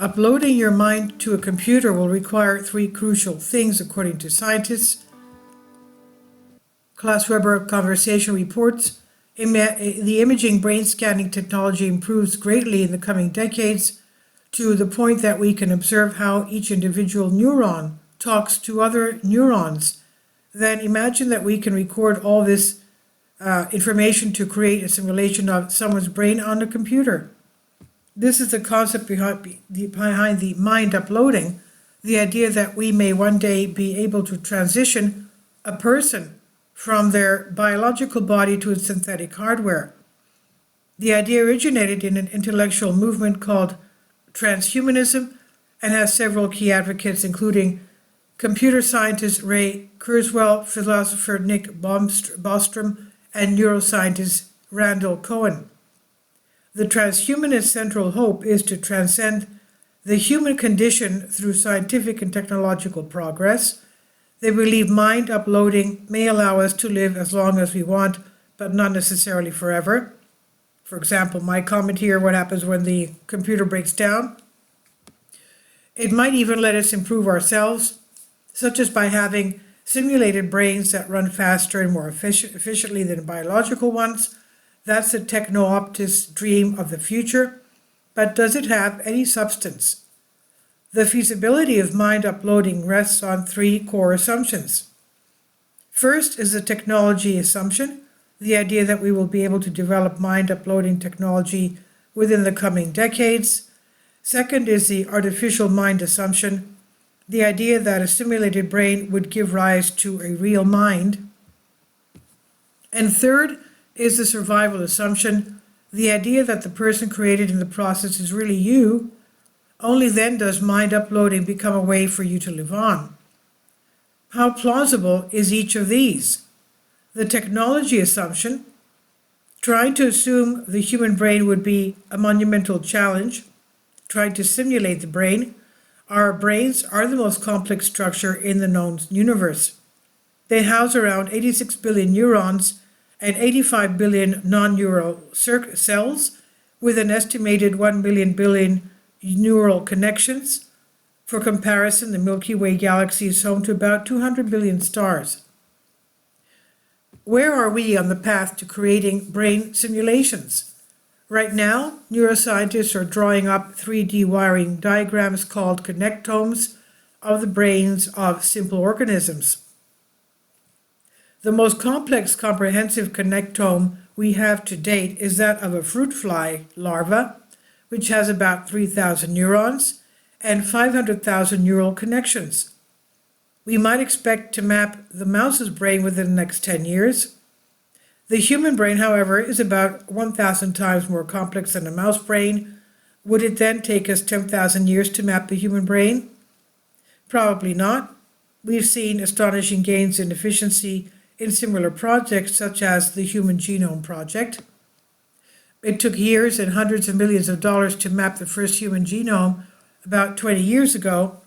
Uploading your mind to a computer will require three crucial things, according to scientists. Klaus Weber Conversation reports the imaging brain scanning technology improves greatly in the coming decades to the point that we can observe how each individual neuron talks to other neurons. Then imagine that we can record all this information to create a simulation of someone's brain on a computer. This is the concept behind the mind uploading, the idea that we may one day be able to transition a person from their biological body to its synthetic hardware. The idea originated in an intellectual movement called transhumanism and has several key advocates, including computer scientist Ray Kurzweil, philosopher Nick Bostrom, and neuroscientist Randall Cohen. The transhumanist central hope is to transcend the human condition through scientific and technological progress. They believe mind uploading may allow us to live as long as we want, but not necessarily forever. For example, my comment here, what happens when the computer breaks down? It might even let us improve ourselves, such as by having simulated brains that run faster and more efficiently than biological ones. That's the techno-optimist dream of the future. But does it have any substance? The feasibility of mind uploading rests on three core assumptions. First is the technology assumption, the idea that we will be able to develop mind uploading technology within the coming decades. Second is the artificial mind assumption, the idea that a simulated brain would give rise to a real mind. And third is the survival assumption, the idea that the person created in the process is really you. Only then does mind uploading become a way for you to live on. How plausible is each of these? The technology assumption, trying to assume the human brain would be a monumental challenge, trying to simulate the brain. Our brains are the most complex structure in the known universe. They house around 86 billion neurons and 85 billion non-neural cells, with an estimated 1 billion neural connections. For comparison, the Milky Way galaxy is home to about 200 billion stars. Where are we on the path to creating brain simulations? Right now, neuroscientists are drawing up 3D wiring diagrams called connectomes of the brains of simple organisms. The most complex comprehensive connectome we have to date is that of a fruit fly larva, which has about 3,000 neurons and 500,000 neural connections. We might expect to map the mouse's brain within the next 10 years. The human brain, however, is about 1,000 times more complex than a mouse brain. Would it then take us 10,000 years to map the human brain? Probably not. We've seen astonishing gains in efficiency in similar projects, such as the Human Genome Project. It took years and hundreds of millions of dollars to map the first human genome about 20 years ago.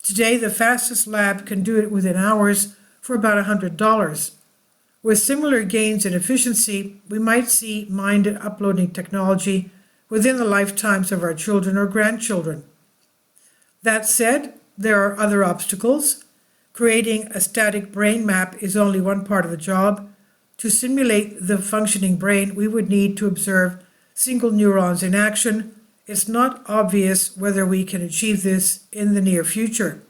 Today, the fastest lab can do it within hours for about $100. With similar gains in efficiency, we might see mind uploading technology within the lifetimes of our children or grandchildren. That said, there are other obstacles. Creating a static brain map is only one part of the job. To simulate the functioning brain, we would need to observe single neurons in action. It's not obvious whether we can achieve this in the near future.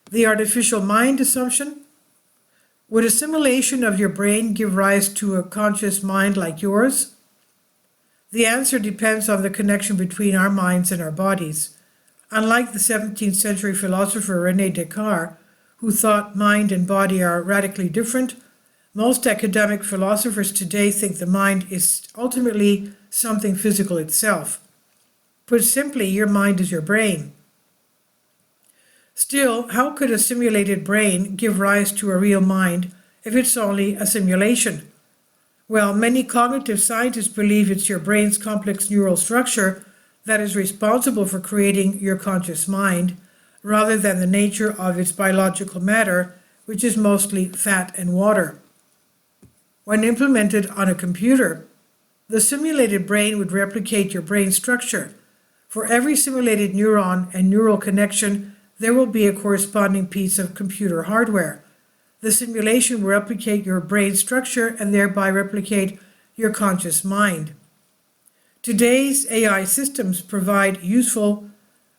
The artificial mind assumption. Would a simulation of your brain give rise to a conscious mind like yours? The answer depends on the connection between our minds and our bodies. Unlike the 17th century philosopher René Descartes, who thought mind and body are radically different, most academic philosophers today think the mind is ultimately something physical itself. Put simply, your mind is your brain. Still, how could a simulated brain give rise to a real mind if it's only a simulation? Well, many cognitive scientists believe it's your brain's complex neural structure that is responsible for creating your conscious mind, rather than the nature of its biological matter, which is mostly fat and water. When implemented on a computer, the simulated brain would replicate your brain structure. For every simulated neuron and neural connection, there will be a corresponding piece of computer hardware. The simulation will replicate your brain structure and thereby replicate your conscious mind. Today's AI systems provide useful,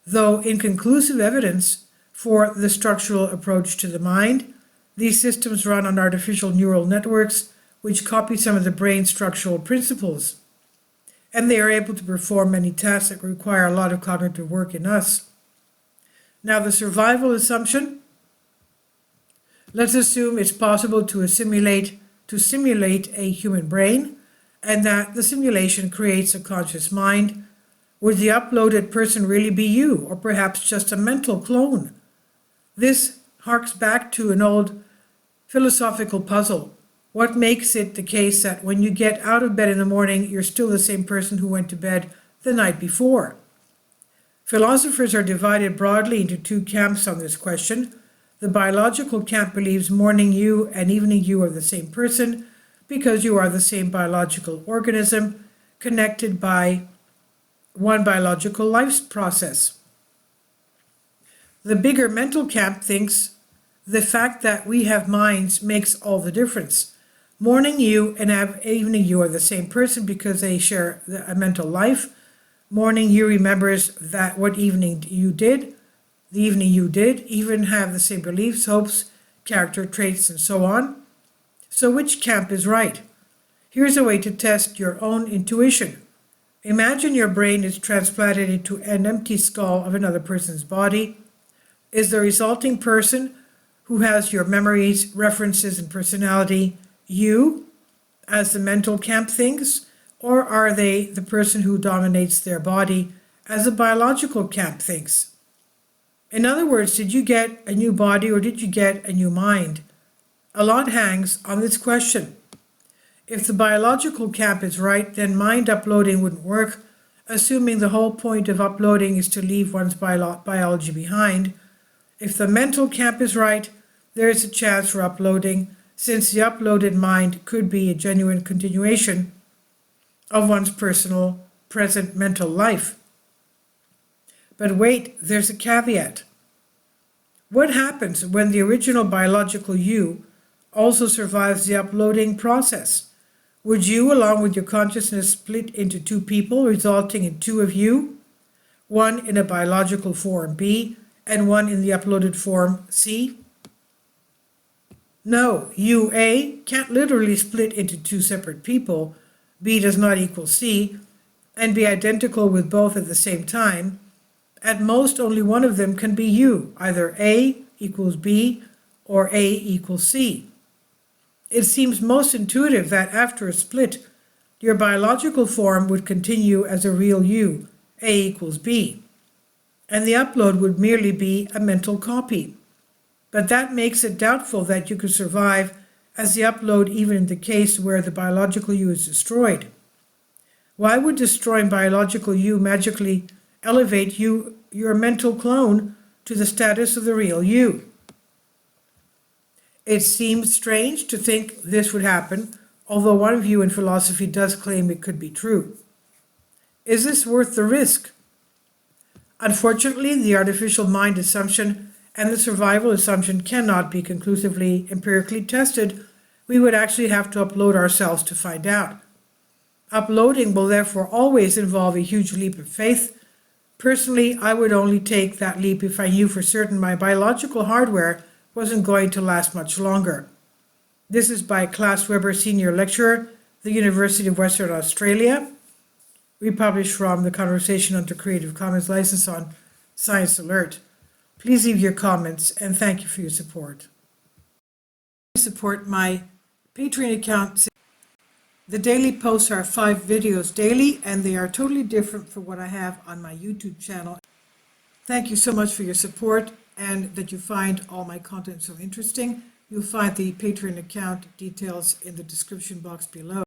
though inconclusive, evidence for the structural approach to the mind. These systems run on artificial neural networks, which copy some of the brain's structural principles. And they are able to perform many tasks that require a lot of cognitive work in us. Now, the survival assumption. Let's assume it's possible to simulate a human brain, and that the simulation creates a conscious mind. Would the uploaded person really be you, or perhaps just a mental clone? This harks back to an old philosophical puzzle. What makes it the case that when you get out of bed in the morning, you're still the same person who went to bed the night before? Philosophers are divided broadly into two camps on this question. The biological camp believes morning you and evening you are the same person because you are the same biological organism connected by one biological life process. The bigger mental camp thinks the fact that we have minds makes all the difference. Morning you and evening you are the same person because they share a mental life. Morning you remembers that what evening you did, the evening you did, even have the same beliefs, hopes, character traits, and so on. So which camp is right? Here's a way to test your own intuition. Imagine your brain is transplanted into an empty skull of another person's body. Is the resulting person who has your memories, references, and personality you, as the mental camp thinks, or are they the person who dominates their body, as the biological camp thinks? In other words, did you get a new body or did you get a new mind? A lot hangs on this question. If the biological camp is right, then mind uploading wouldn't work, assuming the whole point of uploading is to leave one's biology behind. If the mental camp is right, there is a chance for uploading, since the uploaded mind could be a genuine continuation of one's personal, present mental life. But wait, there's a caveat. What happens when the original biological you also survives the uploading process? Would you, along with your consciousness, split into two people, resulting in two of you? One in a biological form B, and one in the uploaded form C? No, you A can't literally split into two separate people. B does not equal C, and be identical with both at the same time. At most, only one of them can be you, either A equals B or A equals C. It seems most intuitive that after a split, your biological form would continue as a real you, A equals B, and the upload would merely be a mental copy. But that makes it doubtful that you could survive as the upload even in the case where the biological you is destroyed. Why would destroying biological you magically elevate you, your mental clone, to the status of the real you? It seems strange to think this would happen, although one view in philosophy does claim it could be true. Is this worth the risk? Unfortunately, the artificial mind assumption and the survival assumption cannot be conclusively empirically tested. We would actually have to upload ourselves to find out. Uploading will therefore always involve a huge leap of faith. Personally, I would only take that leap if I knew for certain my biological hardware wasn't going to last much longer. This is by Klaas Weber, Senior Lecturer, the University of Western Australia. Republished from the Conversation under Creative Commons license on Science Alert. Please leave your comments and thank you for your support. Support my Patreon account. The daily posts are 5 videos daily and they are totally different from what I have on my YouTube channel. Thank you so much for your support and that you find all my content so interesting. You'll find the Patreon account details in the description box below.